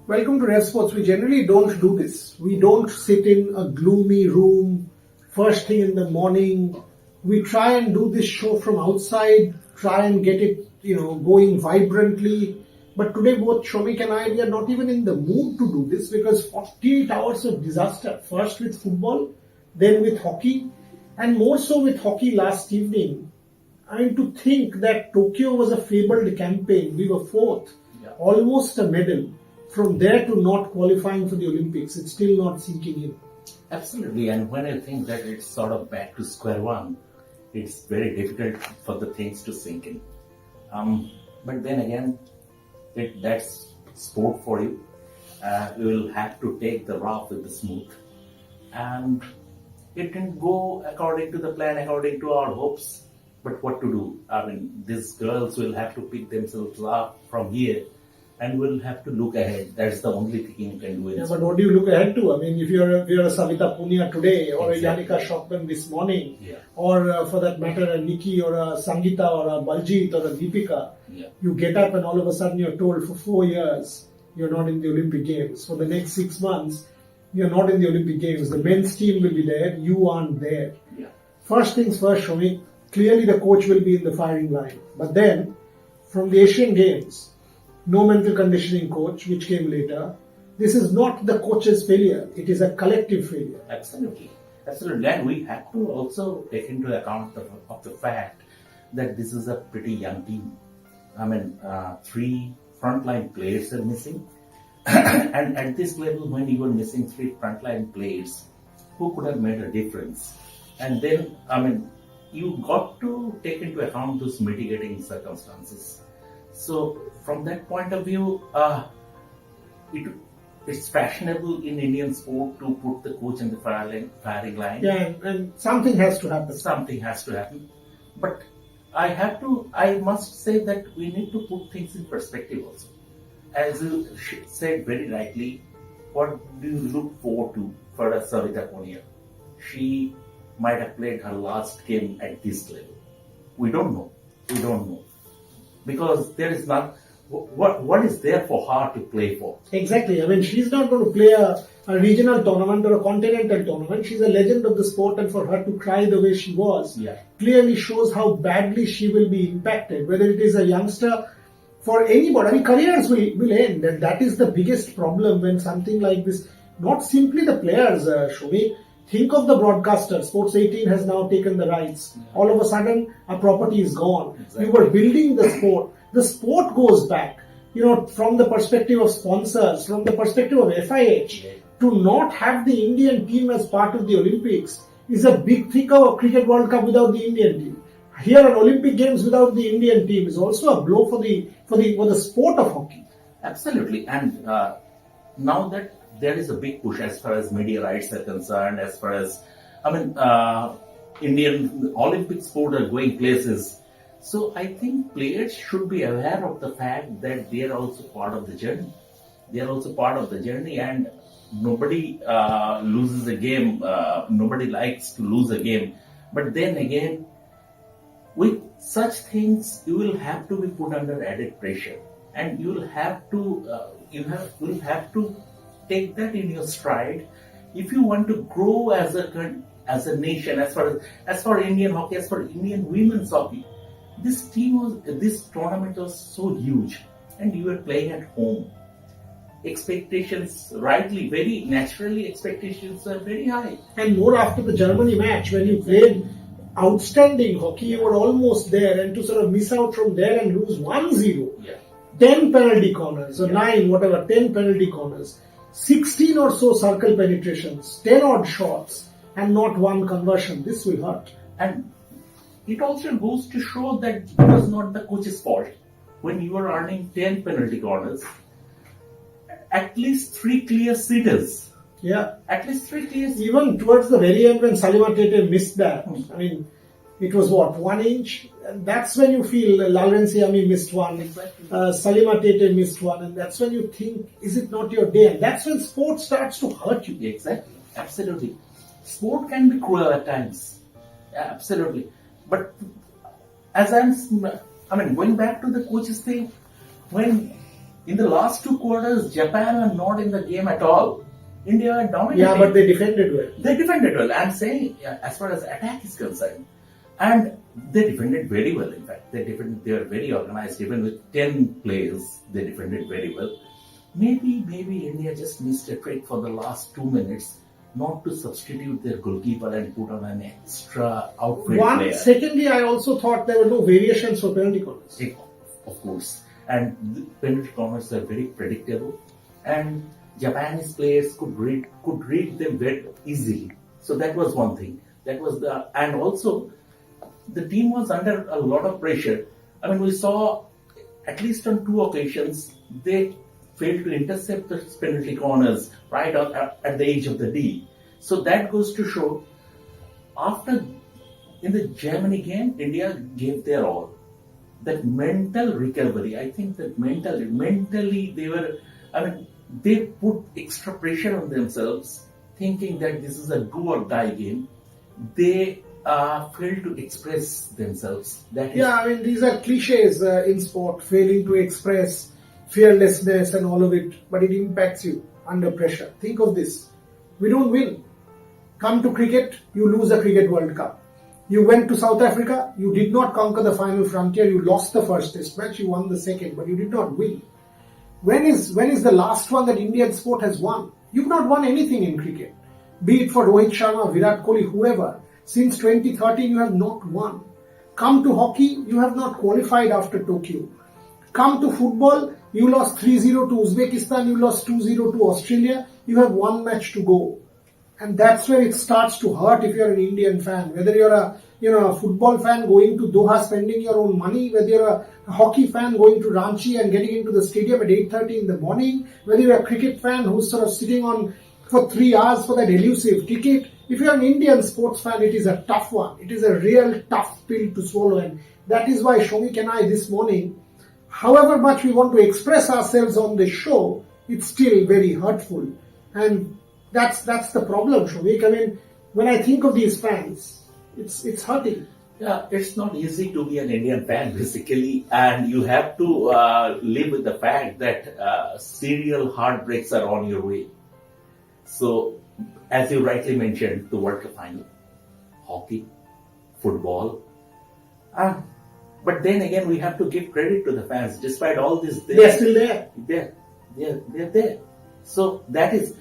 Welcome to RevSportz. We generally don't do this. We don't sit in a gloomy room first thing in the morning. We try and do this show from outside, try and get it, going vibrantly. But today both Shomik and I, we are not even in the mood to do this because 48 hours of disaster. First with football, then with hockey, and more so with hockey last evening. I mean, to think that Tokyo was a fabled campaign. We were fourth, almost a medal. From there to not qualifying for the Olympics, it's still not sinking in. Absolutely, and when I think that it's sort of back to square one, it's very difficult for the things to sink in. But then again, that's sport for you. You will have to take the rough with the smooth. And it didn't go according to the plan, according to our hopes. But what to do? I mean, these girls will have to pick themselves up from here. And we'll have to look ahead. That's the only thing you can do. But what do you look ahead to? I mean, if you're a Savita Punia today, or exactly. A Yannicka Schockman this morning, or for that matter, a Nikki or a Sangeeta or a Baljit or a Deepika, you get up and all of a sudden you're told for 4 years you're not in the Olympic Games. For the next 6 months, you're not in the Olympic Games. The men's team will be there. You aren't there. First things first, Shomik, clearly the coach will be in the firing line. But then, from the Asian Games, no mental conditioning coach, which came later. This is not the coach's failure. It is a collective failure. Absolutely. And we have to also take into account of the fact that this is a pretty young team. I mean, 3 frontline players are missing. And at this level, when you were missing 3 frontline players, who could have made a difference? And then, I mean, you got to take into account those mitigating circumstances. So, from that point of view, it's fashionable in Indian sport to put the coach in the firing line. Yeah, and something has to happen. Something has to happen. But I must say that we need to put things in perspective also. As you said very rightly, what do you look forward to for a Savita Punia? She might have played her last game at this level. We don't know. Because there is not, what is there for her to play for? Exactly. I mean, she's not going to play a regional tournament or a continental tournament. She's a legend of the sport, and for her to cry the way she was clearly shows how badly she will be impacted. Whether it is a youngster, for anybody, I mean, careers will end. And that is the biggest problem when something like this, not simply the players, Shomi. Think of the broadcaster. Sports 18 has now taken the rights. All of a sudden, a property is gone. Exactly. You were building the sport. The sport goes back. From the perspective of sponsors, from the perspective of FIH, to not have the Indian team as part of the Olympics is a big thing of a Cricket World Cup without the Indian team. Here, an Olympic Games without the Indian team is also a blow for the sport of hockey. Absolutely, and now that there is a big push as far as media rights are concerned, as far as, Indian Olympic sport are going places. So I think players should be aware of the fact that they are also part of the journey. And nobody loses a game. Nobody likes to lose a game. But then again, with such things, you will have to be put under added pressure, and you will have to take that in your stride if you want to grow as a nation. As for Indian hockey, as for Indian women's hockey, this tournament was so huge, and you were playing at home. Expectations, rightly, very naturally, expectations were very high. And more after the Germany match, when you played outstanding hockey, you were almost there, and to sort of miss out from there and lose 1-0, 10 penalty corners, or 9, whatever, 10 penalty corners. 16 or so circle penetrations, 10 odd shots, and not one conversion. This will hurt. And it also goes to show that it was not the coach's fault. When you were earning 10 penalty corners, at least 3 clear sitters. At least 3 clear sitters. Even towards the very end when Salima Tete missed that, I mean, it was 1 inch? And that's when you feel Lalren Siami missed 1, Salima Tete missed 1, and that's when you think, is it not your day? And that's when sport starts to hurt you. Exactly, absolutely. Sport can be cruel at times. Absolutely. But as going back to the coach's thing, when In the last two quarters, Japan are not in the game at all. India are dominating. Yeah, but they defended well. They defended well. I'm saying, as far as attack is concerned, and they defended very well. In fact, they were very organized. Even with 10 players, they defended very well. Maybe India just missed a trick for the last 2 minutes, not to substitute their goalkeeper and put on an extra outfield player. Secondly, I also thought there were no variations for penalty corners. Of course, and the penalty corners are very predictable, and Japanese players could read them very easily. So that was one thing. And also the team was under a lot of pressure. I mean, we saw at least on 2 occasions they failed to intercept the penalty corners right at the edge of the D. So that goes to show, in the Germany game, India gave their all. That mental recovery, I think that mentally they put extra pressure on themselves, thinking that this is a do or die game. They failed to express themselves. These are cliches in sport, failing to express fearlessness and all of it, but it impacts you under pressure. Think of this. We don't win. Come to cricket, you lose the Cricket World Cup. You went to South Africa, you did not conquer the final frontier, you lost the first test match, you won the second, but you did not win. When is the last one that Indian sport has won? You've not won anything in cricket. Be it for Rohit Sharma, Virat Kohli, whoever. Since 2013, you have not won. Come to hockey, you have not qualified after Tokyo. Come to football, you lost 3-0 to Uzbekistan, you lost 2-0 to Australia, you have 1 match to go. And that's where it starts to hurt if you're an Indian fan. Whether you're a football fan going to Doha spending your own money, whether you're a hockey fan going to Ranchi and getting into the stadium at 8:30 in the morning, whether you're a cricket fan who's sort of sitting on for 3 hours for that elusive ticket. If you're an Indian sports fan, it is a tough one. It is a real tough pill to swallow. And that is why Shomik and I this morning, however much we want to express ourselves on the show, it's still very hurtful. And that's the problem, Shomik. I mean, when I think of these fans, it's hurting. Yeah, it's not easy to be an Indian fan, basically, and you have to live with the fact that serial heartbreaks are on your way. So, as you rightly mentioned, the World Cup final, hockey, football, but then again, we have to give credit to the fans. Despite all this, they're still there. They're there. So that is,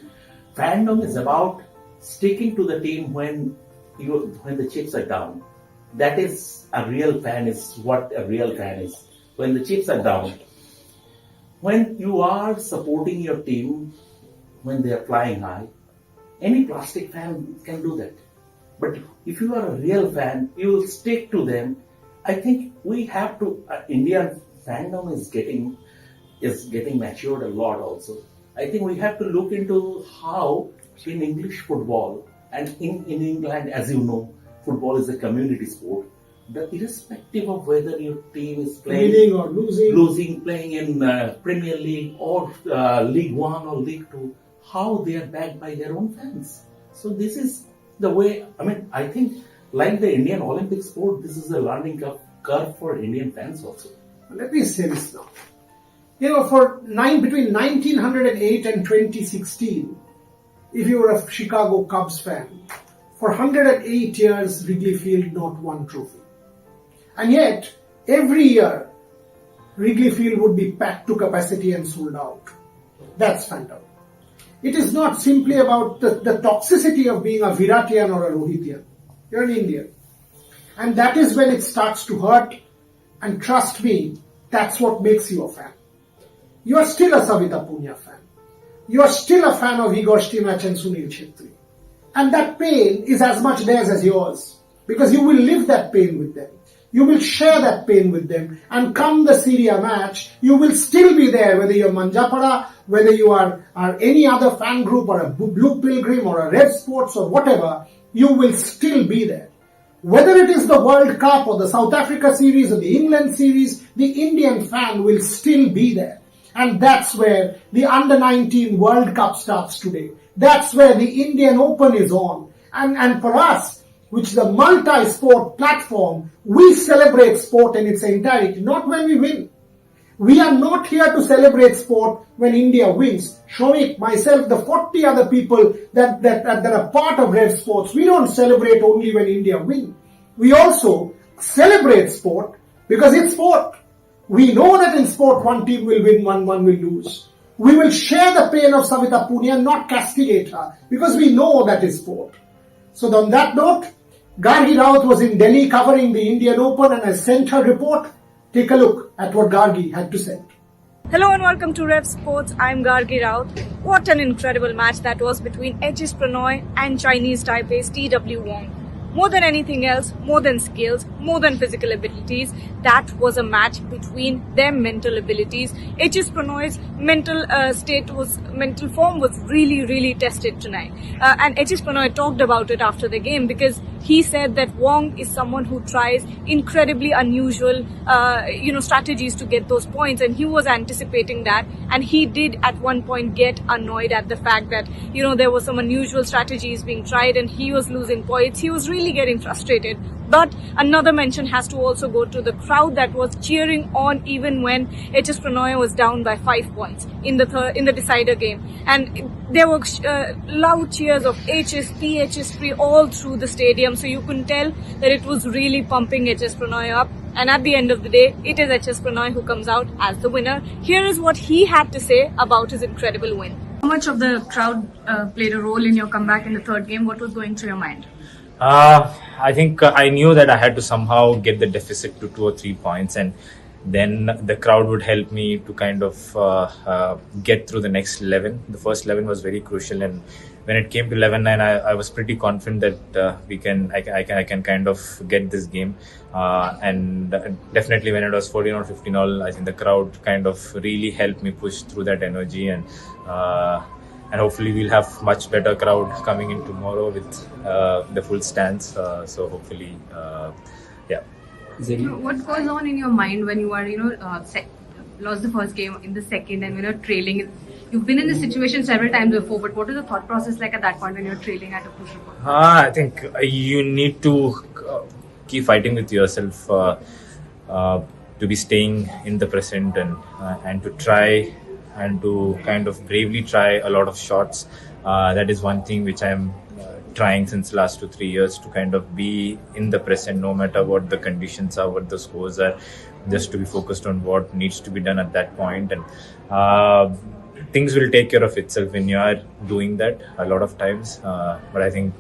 fandom is about sticking to the team when the chips are down. That is a real fan. Is what a real fan is. When the chips are down, when you are supporting your team, when they are flying high, any plastic fan can do that. But if you are a real fan, you will stick to them. I think we have to. Indian fandom is getting matured a lot. Also, I think we have to look into how in English football and in England, as you know, football is a community sport. That irrespective of whether your team is winning or losing, playing in Premier League or League One or League Two, how they are backed by their own fans. So this is the way. I mean, I think like the Indian Olympic sport, this is a learning curve for Indian fans also. Let me say this now. Between 1908 and 2016, if you were a Chicago Cubs fan, for 108 years, Wrigley Field not won trophy. And yet, every year, Wrigley Field would be packed to capacity and sold out. That's fandom. It is not simply about the toxicity of being a Viratian or a Rohitian. You're an Indian. And that is when it starts to hurt. And trust me, that's what makes you a fan. You are still a Savita Punya fan. You are still a fan of Igor Stimac and Sunil Chhetri. And that pain is as much theirs as yours. Because you will live that pain with them. You will share that pain with them. And come the Syria match, you will still be there, whether you're Manjapada, whether you are any other fan group or a Blue Pilgrim or a RevSportz or whatever, you will still be there. Whether it is the World Cup or the South Africa series or the England series, the Indian fan will still be there. And that's where the Under-19 World Cup starts today. That's where the Indian Open is on. And for us, which is a multi-sport platform, we celebrate sport in its entirety, not when we win. We are not here to celebrate sport when India wins. Shomik, myself, the 40 other people that are part of RevSportz, we don't celebrate only when India wins. We also celebrate sport because it's sport. We know that in sport one team will win, one will lose. We will share the pain of Savita Punia and not castigate her because we know that is sport. So on that note, Gargi Rawat was in Delhi covering the Indian Open and has sent her report. Take a look at what Gargi had to say. Hello and welcome to RevSportz. I'm Gargi Rawat. What an incredible match that was between HS Pranoy and Chinese Taipei's TW Wong. More than anything else, more than skills, more than physical abilities, that was a match between their mental abilities. HS Pranoy's mental form was really tested tonight. And HS Pranoy talked about it after the game because he said that Wong is someone who tries incredibly unusual, strategies to get those points, and he was anticipating that. And he did at one point get annoyed at the fact that, there were some unusual strategies being tried and he was losing points. He was really getting frustrated. But another mention has to also go to the crowd that was cheering on even when HS Pranoy was down by 5 points in the decider game, and there were loud cheers of HS, PHS free all through the stadium. So you could tell that it was really pumping HS Pranoy up. And at the end of the day, it is HS Pranoy who comes out as the winner. Here is what he had to say about his incredible win. How much of the crowd played a role in your comeback in the third game? What was going through your mind? I think I knew that I had to somehow get the deficit to 2 or 3 points, and then the crowd would help me to kind of get through the next 11. The first 11 was very crucial, and when it came to 11-9, I was pretty confident that I can kind of get this game. And definitely when it was 14 or 15 all, I think the crowd kind of really helped me push through that energy, and hopefully we'll have much better crowd coming in tomorrow with the full stands. So hopefully, yeah. What goes on in your mind when you are, lost the first game in the second and when you're trailing? You've been in this situation several times before, but what is the thought process like at that point when you're trailing at a crucial point? I think you need to keep fighting with yourself to be staying in the present and to try and to kind of bravely try a lot of shots. That is one thing which I'm trying since last 2-3 years, to kind of be in the present no matter what the conditions are, what the scores are, just to be focused on what needs to be done at that point. And things will take care of itself when you are doing that a lot of times. But I think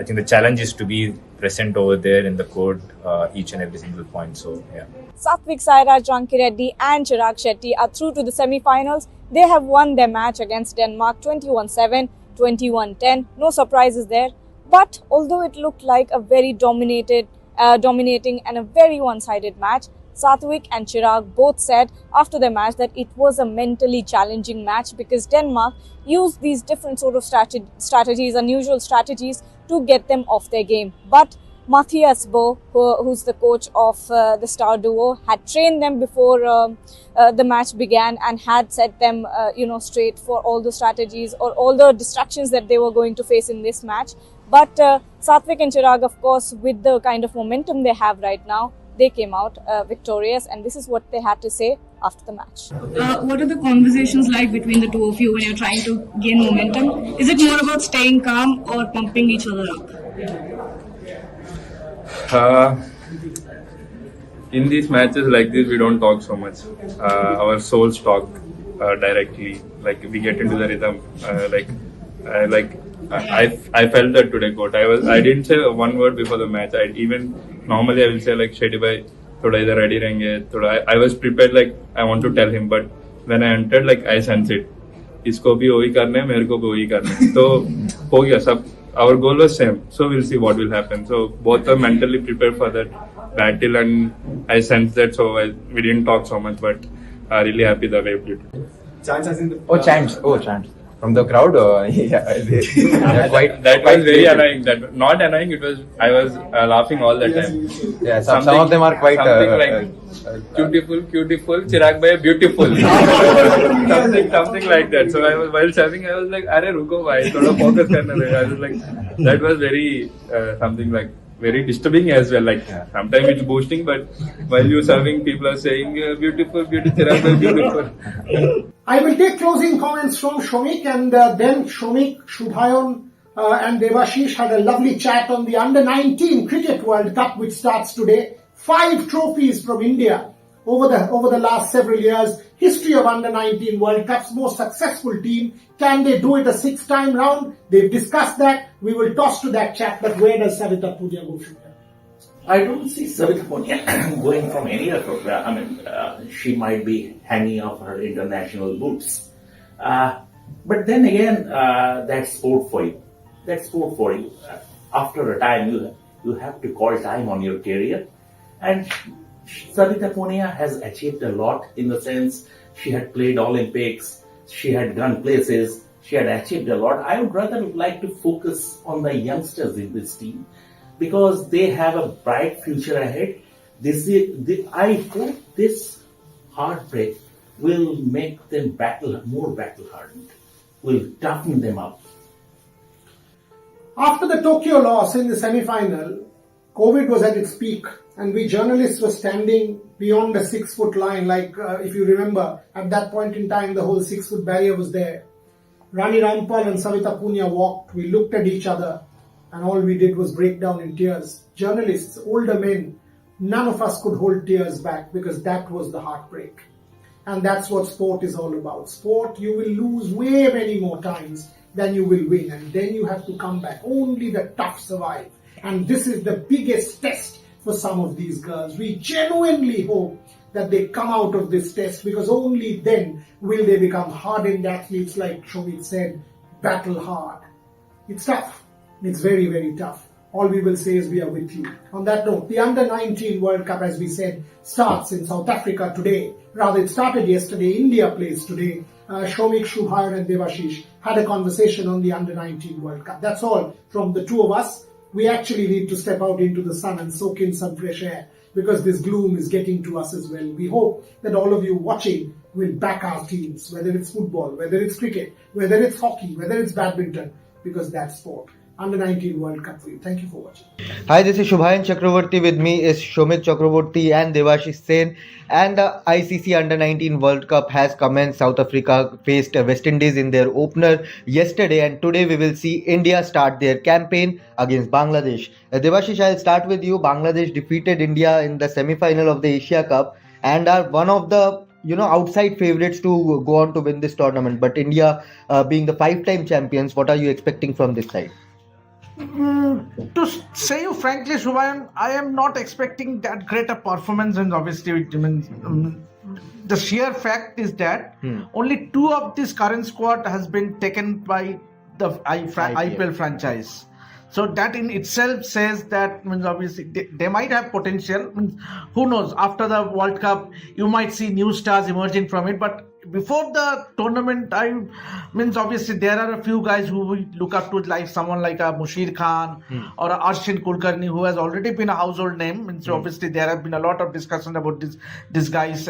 the challenge is to be present over there in the court each and every single point. So yeah. Satvik Sairaj Rankireddy and Chirag Shetty are through to the semi-finals. They have won their match against Denmark 21-7, 21-10. No surprises there. But although it looked like a very dominating and a very one-sided match, Satvik and Chirag both said after the match that it was a mentally challenging match because Denmark used these different sort of strategies, unusual strategies, to get them off their game. But Matthias Bo, who's the coach of the star duo, had trained them before the match began and had set them, straight for all the strategies or all the distractions that they were going to face in this match. But Satvik and Chirag, of course, with the kind of momentum they have right now, they came out victorious, and this is what they had to say after the match. What are the conversations like between the two of you when you're trying to gain momentum? Is it more about staying calm or pumping each other up? In these matches like this, we don't talk so much. Our souls talk directly. Like we get into the rhythm. I felt that today, court. I didn't say one word before the match. Normally I will say like Shetty bhai, thoda idhar ready rahenge. I was prepared, like I want to tell him, but when I entered, like I sense it. Isko bhi wahi karna hai, mere ko bhi wahi karna hai. So ho gaya sab. Our goal was same. So we'll see what will happen. So both are mentally prepared for that battle, and I sense that. So we didn't talk so much, but really happy the way we played. Chants. From the crowd, that was very annoying. That not annoying. I was laughing all the time. Yeah, some of them are quite beautiful. Chirag bhai, beautiful. something like that. So while serving, I was like, "Arey ruko bhai, thoda focus karna hai." I was like, that was very something like very disturbing as well. Like sometimes it's boosting, but while you're serving, people are saying beautiful, beautiful, beautiful. I will take closing comments from Shomik, and then Shomik, Shubhayan and Devashish had a lovely chat on the Under-19 Cricket World Cup, which starts today. 5 trophies from India over the last several years. History of Under-19 World Cups, most successful team. Can they do it a 6th time round? They've discussed that. We will toss to that chat, but where does Savita Punia go from here? I don't see Savita Punia going from any other. I mean, she might be hanging off her international boots. But then again, that's sport for you. That's sport for you. After a time, you have to call time on your career. And Savita Punia has achieved a lot in the sense she had played Olympics, she had gone places, she had achieved a lot. I would rather like to focus on the youngsters in this team because they have a bright future ahead. I hope this heartbreak will make them more battle hardened, will toughen them up. After the Tokyo loss in the semi-final, COVID was at its peak, and we journalists were standing beyond the 6-foot line. Like, if you remember, at that point in time, the whole 6-foot barrier was there. Rani Rampal and Savita Punia walked. We looked at each other, and all we did was break down in tears. Journalists, older men, none of us could hold tears back because that was the heartbreak. And that's what sport is all about. Sport, you will lose way many more times than you will win, and then you have to come back. Only the tough survive. And this is the biggest test for some of these girls. We genuinely hope that they come out of this test because only then will they become hardened athletes, like Shomik said, battle hard. It's tough. It's very, very tough. All we will say is we are with you. On that note, the Under-19 World Cup, as we said, starts in South Africa today. Rather, it started yesterday. India plays today. Shomik, Shubhayan and Devashish had a conversation on the Under-19 World Cup. That's all from the two of us. We actually need to step out into the sun and soak in some fresh air because this gloom is getting to us as well. We hope that all of you watching will back our teams, whether it's football, whether it's cricket, whether it's hockey, whether it's badminton, because that's sport. Under-19 World Cup for you. Thank you for watching. Hi, this is Shubhayan Chakravorty. With me is Shomik Chakravorty and Devashish Sen. And the ICC Under-19 World Cup has commenced. South Africa faced West Indies in their opener yesterday, and today we will see India start their campaign against Bangladesh. Devashish, I'll start with you. Bangladesh defeated India in the semi-final of the Asia Cup and are one of the outside favorites to go on to win this tournament. But India being the 5-time champions, what are you expecting from this side? To say you frankly, Shubhayan, I am not expecting that great a performance, and obviously the sheer fact is that only 2 of this current squad has been taken by the IPL franchise. So that in itself says that obviously they might have potential. Who knows? After the World Cup, you might see new stars emerging from it. But before the tournament, obviously there are a few guys who we look up to, like someone like a Mushir Khan or a Arshin Kulkarni, who has already been a household name. So obviously there have been a lot of discussion about these guys.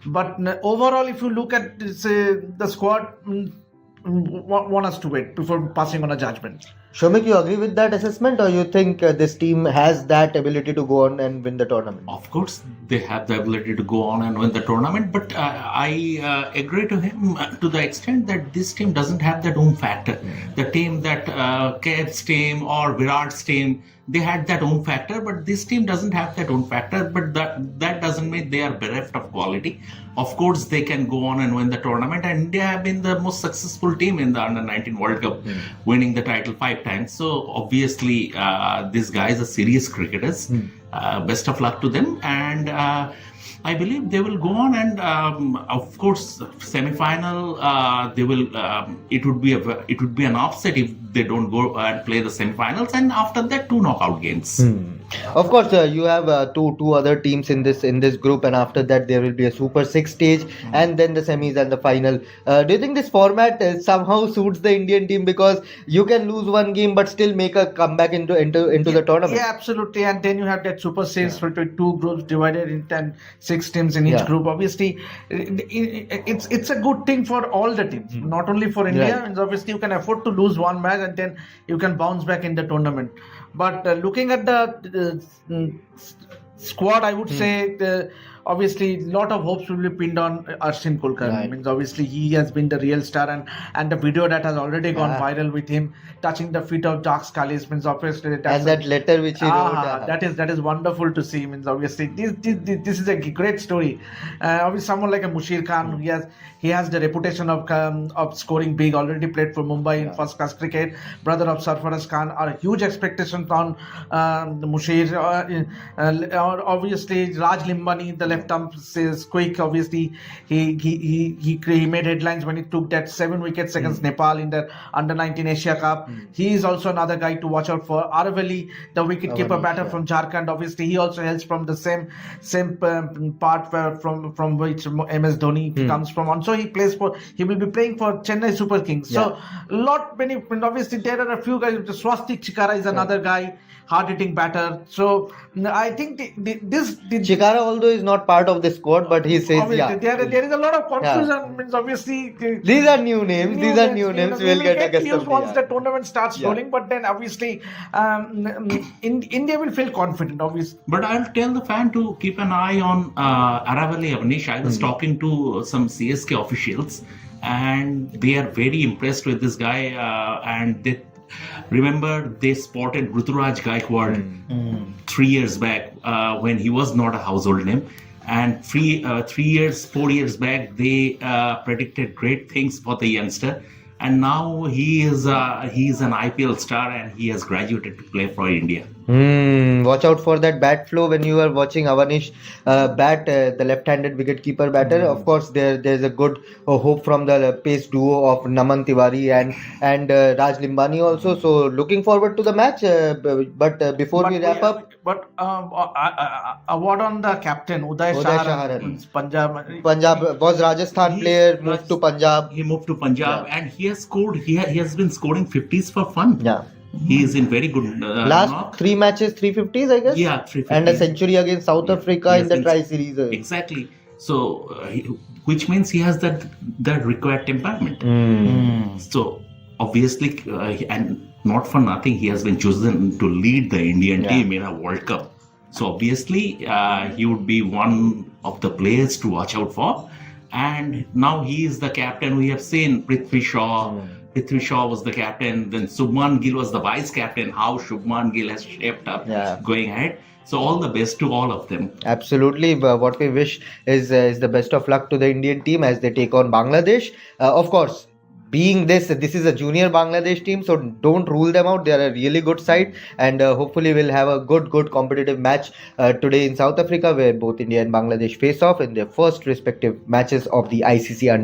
But overall, if you look at the squad, want us to wait before passing on a judgment. Shomik, you agree with that assessment, or you think this team has that ability to go on and win the tournament? Of course, they have the ability to go on and win the tournament, but I agree to him to the extent that this team doesn't have that own factor. The team that Kev's team or Virat's team, they had that own factor, but this team doesn't have that own factor. But that doesn't mean they are bereft of quality. Of course, they can go on and win the tournament, and India have been the most successful team in the Under-19 World Cup, winning the title 5 times. So obviously, these guys are serious cricketers. Best of luck to them, and I believe they will go on, and of course, semi-final. They will. It would be an offset if they don't go and play the semi-finals, and after that, 2 knockout games. Of course, you have two other teams in this group, and after that there will be a Super 6 stage, and then the semis and the final. Do you think this format somehow suits the Indian team, because you can lose one game but still make a comeback into the tournament? Yeah, absolutely. And then you have that Super 6 with 2 groups divided into 6 teams in each group. Obviously, it's a good thing for all the teams, not only for India. Right. And obviously, you can afford to lose one match and then you can bounce back in the tournament. But looking at the squad, I would say obviously a lot of hopes will be pinned on Arshin Kulkarni. Right. Means obviously he has been the real star, and the video that has already gone Yeah. viral with him touching the feet of Jacques Kallis means obviously And that letter which he wrote. that is wonderful to see. Means obviously this is a great story. Obviously someone like a Mushir Khan, he has the reputation of scoring big. Already played for Mumbai in first class cricket. Brother of Sarfaraz Khan, are huge expectations on Mushir. Obviously Raj Limbani, the left arm is quick. Obviously he made headlines when he took that 7 wickets against Nepal in the under-19 Asia Cup. He is also another guy to watch out for. Aravalli, the wicket-keeper batter from Jharkhand, obviously he also hails from the same part from which MS Dhoni comes from. And so he will be playing for Chennai Super Kings. So obviously there are a few guys. Swastik Chikara is another guy, hard-hitting batter. So I think this Chikara, although is not part of the squad, but he says, obviously, there is a lot of confusion. Means obviously these are new names. We'll get accustomed once to. the tournament starts rolling. But then obviously India will feel confident. Obviously, But I'll tell the fan to keep an eye on Aravalli Avanish. I was talking to some CSK officials, and they are very impressed with this guy. And they remember they spotted Ruturaj Gaikwad 3 years back when he was not a household name. And 4 years back, they predicted great things for the youngster. And now he is an IPL star, and he has graduated to play for India. Watch out for that bat flow when you are watching Avanish bat, the left-handed wicket-keeper batter. Of course, there's a good hope from the pace duo of Naman Tiwari and Raj Limbani also. So looking forward to the match. But before we wrap up, award on the captain Uday Shaharan, Punjab was Rajasthan player, moved to Punjab. He moved to Punjab, and he has scored. He has been scoring 50s for fun. Yeah. He is in very good Last knock. 3 matches, 350s, I guess. Yeah, 350s. And a century against South Africa in the Tri-Series. Exactly. So, which means he has that required temperament. So, obviously, and not for nothing, he has been chosen to lead the Indian team in a World Cup. So, obviously, he would be one of the players to watch out for. And now he is the captain. We have seen Prithvi Shaw. Prithvi Shaw was the captain. Then Shubman Gill was the vice captain. How Shubman Gill has shaped up going ahead. So all the best to all of them. Absolutely. What we wish is the best of luck to the Indian team as they take on Bangladesh. Of course, being this is a junior Bangladesh team, so don't rule them out. They are a really good side, and hopefully we'll have a good competitive match today in South Africa, where both India and Bangladesh face off in their first respective matches of the ICC Under